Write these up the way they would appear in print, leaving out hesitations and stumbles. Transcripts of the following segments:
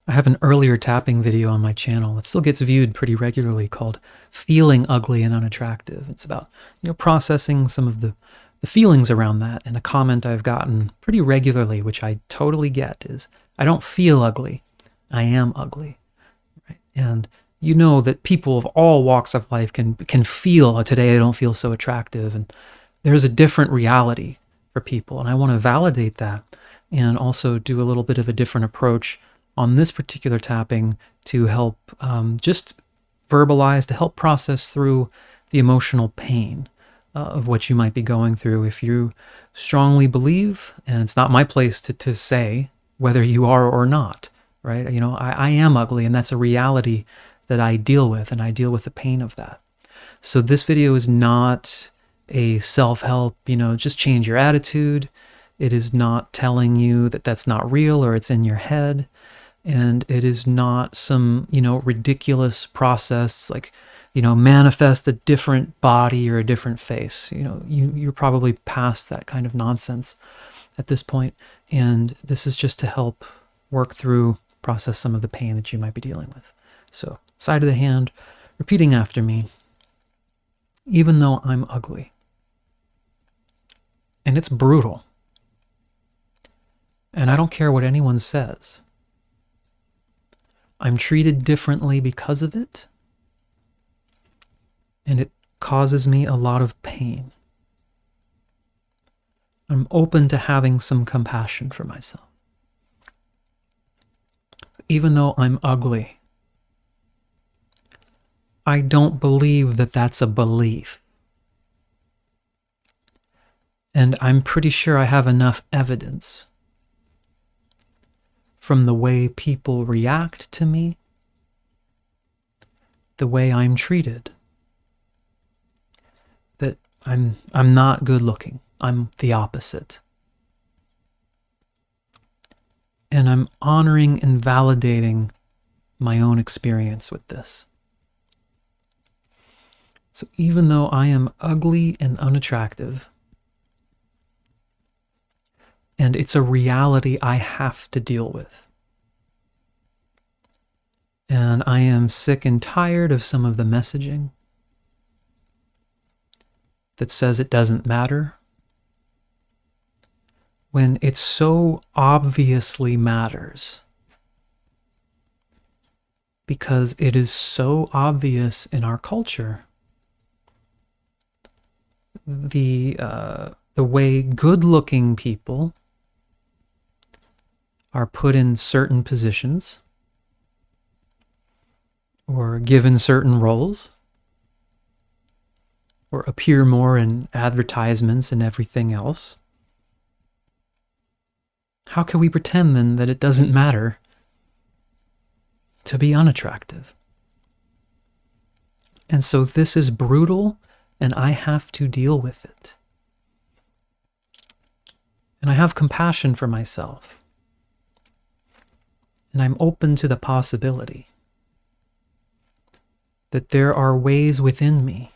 I have an earlier tapping video on my channel that still gets viewed pretty regularly called Feeling Ugly and Unattractive. It's about, processing some of the feelings around that. And a comment I've gotten pretty regularly, which I totally get, is I don't feel ugly. I am ugly. Right? And you know that people of all walks of life can feel, "Oh, today I don't feel so attractive." And there's a different reality for people. And I want to validate that and also do a little bit of a different approach on this particular tapping to help just verbalize, to help process through the emotional pain of what you might be going through. If you strongly believe, and it's not my place to say whether you are or not, right? I am ugly, and that's a reality that I deal with, and I deal with the pain of that. So this video is not a self-help, just change your attitude. It is not telling you that that's not real or it's in your head. And it is not some, ridiculous process like, manifest a different body or a different face. You're probably past that kind of nonsense at this point. And this is just to help work through, process some of the pain that you might be dealing with. So, side of the hand, repeating after me, even though I'm ugly. And it's brutal. And I don't care what anyone says. I'm treated differently because of it, and it causes me a lot of pain. I'm open to having some compassion for myself. Even though I'm ugly, I don't believe that that's a belief. And I'm pretty sure I have enough evidence from the way people react to me, the way I'm treated, that I'm not good looking. I'm the opposite. And I'm honoring and validating my own experience with this. So even though I am ugly and unattractive, and it's a reality I have to deal with, and I am sick and tired of some of the messaging that says it doesn't matter, when it so obviously matters, because it is so obvious in our culture, the way good-looking people are put in certain positions or given certain roles or appear more in advertisements and everything else. How can we pretend then that it doesn't matter to be unattractive? And so this is brutal, and I have to deal with it. And I have compassion for myself. And I'm open to the possibility that there are ways within me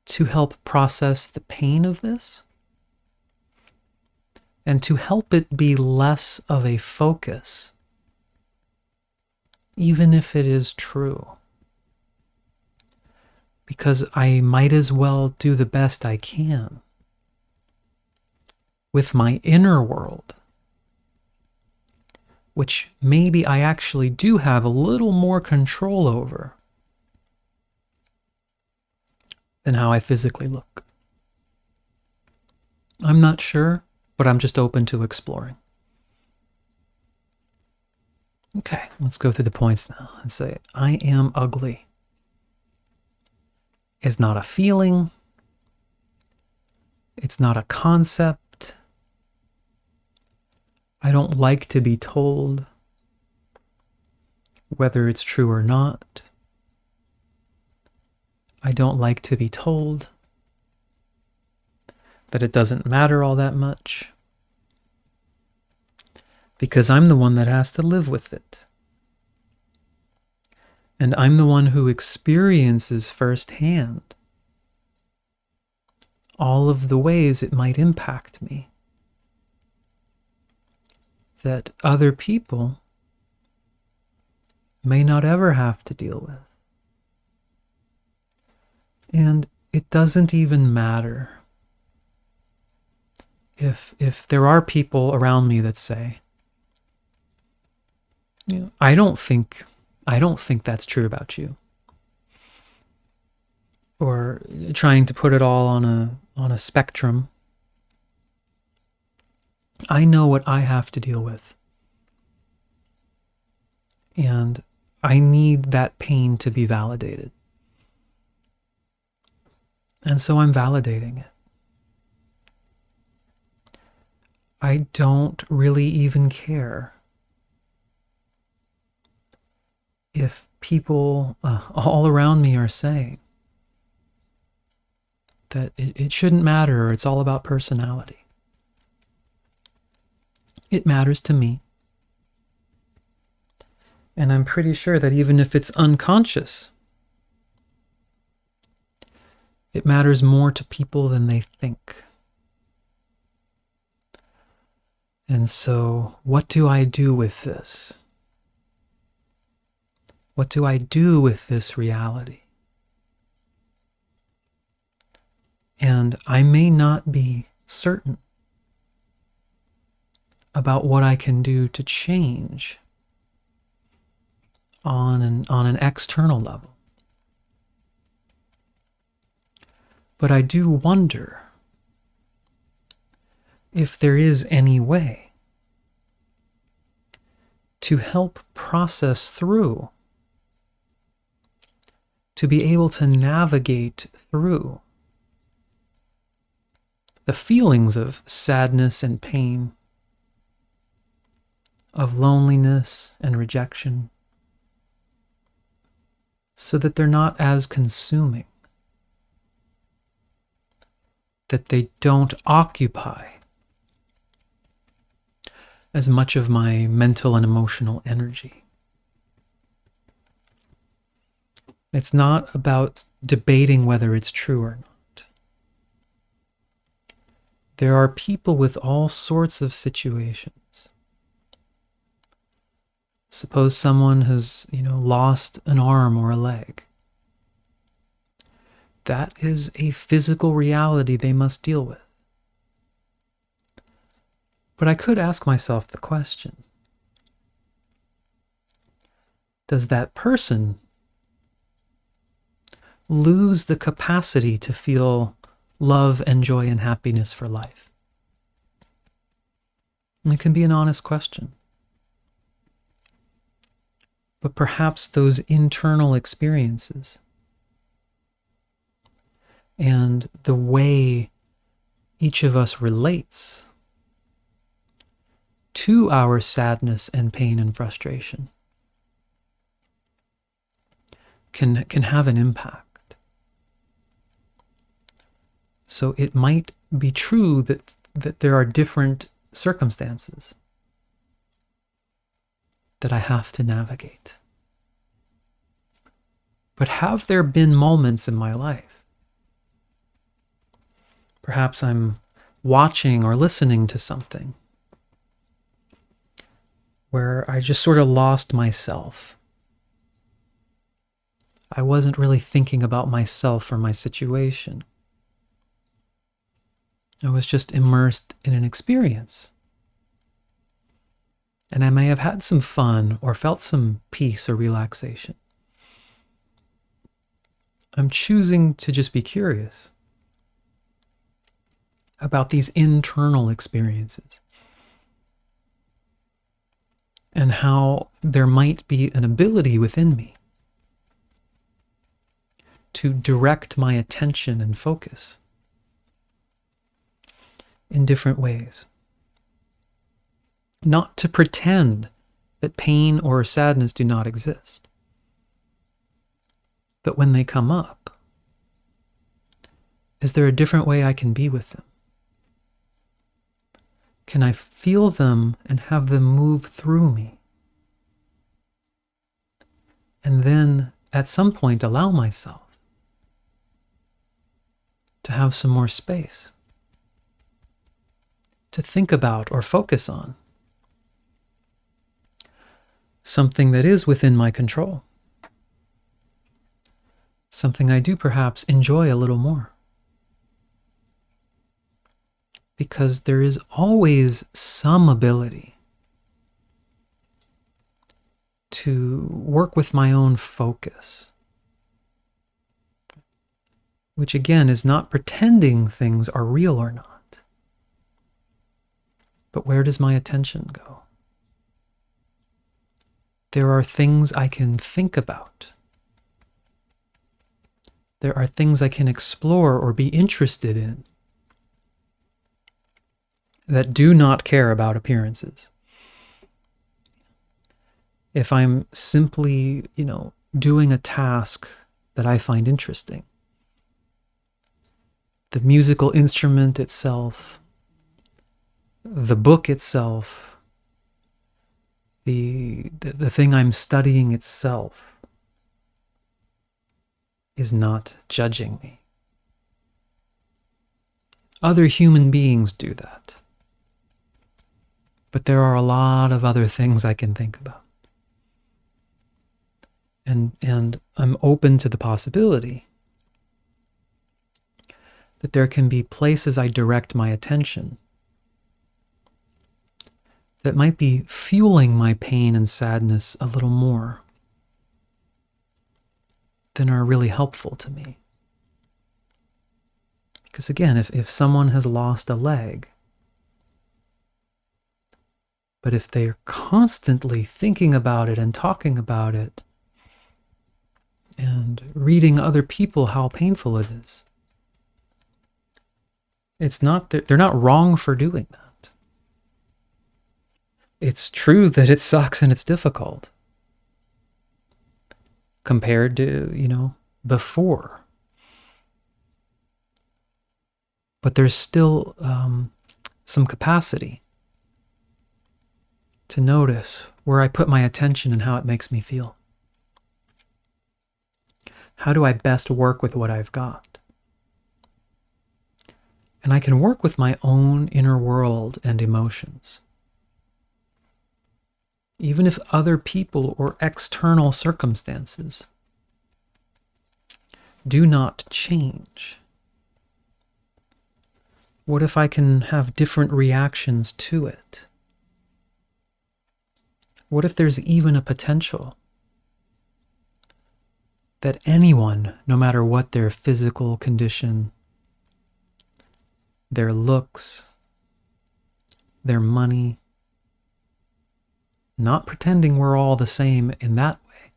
to help process the pain of this and to help it be less of a focus, even if it is true. Because I might as well do the best I can with my inner world, which maybe I actually do have a little more control over than how I physically look. I'm not sure, but I'm just open to exploring. Okay, let's go through the points now and say, I am ugly is not a feeling. It's not a concept. I don't like to be told whether it's true or not. I don't like to be told that it doesn't matter all that much, because I'm the one that has to live with it. And I'm the one who experiences firsthand all of the ways it might impact me that other people may not ever have to deal with. And it doesn't even matter if there are people around me that say, I don't think that's true about you. Or trying to put it all on a spectrum. I know what I have to deal with. And I need that pain to be validated. And so I'm validating it. I don't really even care if people all around me are saying that it shouldn't matter, or it's all about personality. It matters to me. And I'm pretty sure that even if it's unconscious, it matters more to people than they think. And so, what do I do with this? What do I do with this reality? And I may not be certain about what I can do to change on an external level. But I do wonder if there is any way to help process through, to be able to navigate through the feelings of sadness and pain, of loneliness and rejection, so that they're not as consuming, that they don't occupy as much of my mental and emotional energy. It's not about debating whether it's true or not. There are people with all sorts of situations. Suppose someone has, lost an arm or a leg. That is a physical reality they must deal with. But I could ask myself the question, does that person lose the capacity to feel love and joy and happiness for life? And it can be an honest question. But perhaps those internal experiences and the way each of us relates to our sadness and pain and frustration can have an impact. So it might be true that there are different circumstances that I have to navigate. But have there been moments in my life? Perhaps I'm watching or listening to something where I just sort of lost myself. I wasn't really thinking about myself or my situation. I was just immersed in an experience. And I may have had some fun or felt some peace or relaxation. I'm choosing to just be curious about these internal experiences and how there might be an ability within me to direct my attention and focus in different ways. Not to pretend that pain or sadness do not exist. But when they come up, is there a different way I can be with them? Can I feel them and have them move through me? And then at some point allow myself to have some more space to think about or focus on, something that is within my control, something I do perhaps enjoy a little more. Because there is always some ability to work with my own focus, which again is not pretending things are real or not, but where does my attention go? There are things I can think about. There are things I can explore or be interested in that do not care about appearances. If I'm simply, doing a task that I find interesting, the musical instrument itself, the book itself, the thing I'm studying itself is not judging me. Other human beings do that. But there are a lot of other things I can think about. And I'm open to the possibility that there can be places I direct my attention that might be fueling my pain and sadness a little more than are really helpful to me. Because again, if someone has lost a leg, but if they're constantly thinking about it and talking about it and reading other people how painful it is, they're not wrong for doing that. It's true that it sucks and it's difficult compared to, before. But there's still some capacity to notice where I put my attention and how it makes me feel. How do I best work with what I've got? And I can work with my own inner world and emotions. Even if other people or external circumstances do not change. What if I can have different reactions to it? What if there's even a potential that anyone, no matter what their physical condition, their looks, their money, not pretending we're all the same in that way,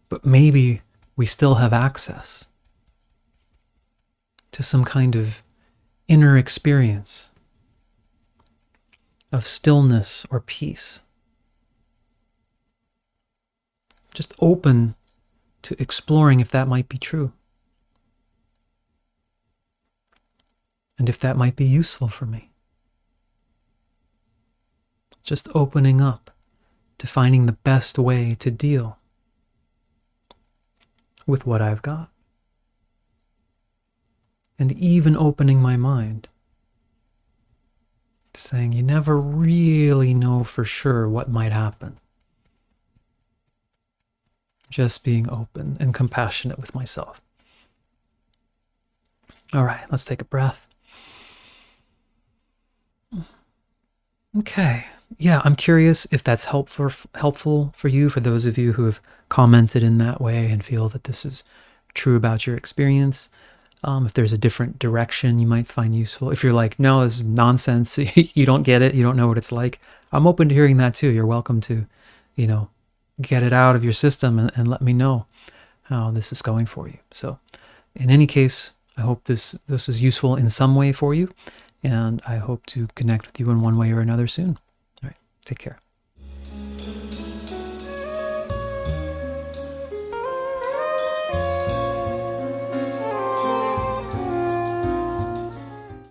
but maybe we still have access to some kind of inner experience of stillness or peace. Just open to exploring if that might be true. And if that might be useful for me. Just opening up to finding the best way to deal with what I've got. And even opening my mind to saying you never really know for sure what might happen. Just being open and compassionate with myself. All right, let's take a breath. Okay. Yeah, I'm curious if that's helpful for you, for those of you who have commented in that way and feel that this is true about your experience. If there's a different direction you might find useful. If you're like, no, this is nonsense, you don't get it, you don't know what it's like, I'm open to hearing that too. You're welcome to, get it out of your system and let me know how this is going for you. So in any case, I hope this is useful in some way for you, and I hope to connect with you in one way or another soon. All right, take care.